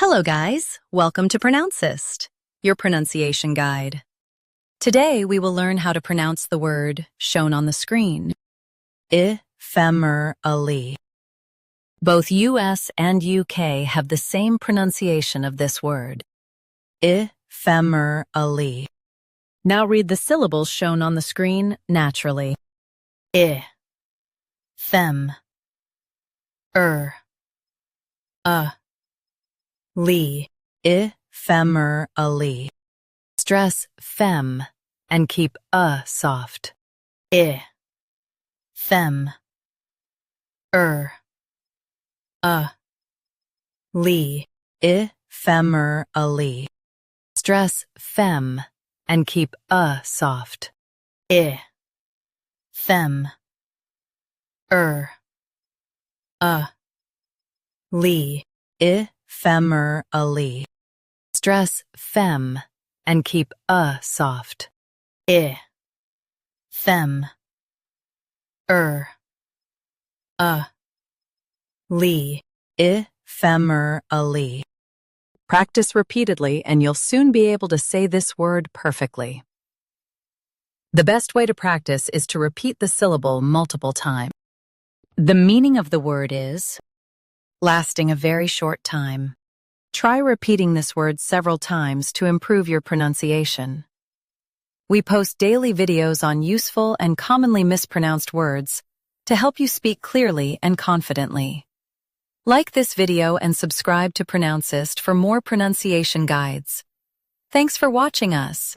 Hello guys, welcome to Pronouncist, your pronunciation guide. Today we will learn how to pronounce the word shown on the screen, ephemerally. Both US and UK have the same pronunciation of this word, ephemerally. Now read the syllables shown on the screen naturally. Fem, lee, ephemerally. Stress fem and keep soft. Fem, lee, ephemerally. Stress fem and keep soft. Fem, lee, ephemerally. Stress fem and keep soft. Fem, lee, ephemerally. Practice repeatedly and you'll soon be able to say this word perfectly. The best way to practice is to repeat the syllable multiple times. The meaning of the word is lasting a very short time. Try repeating this word several times to improve your pronunciation. We post daily videos on useful and commonly mispronounced words to help you speak clearly and confidently. Like this video and subscribe to Pronouncist for more pronunciation guides. Thanks for watching us.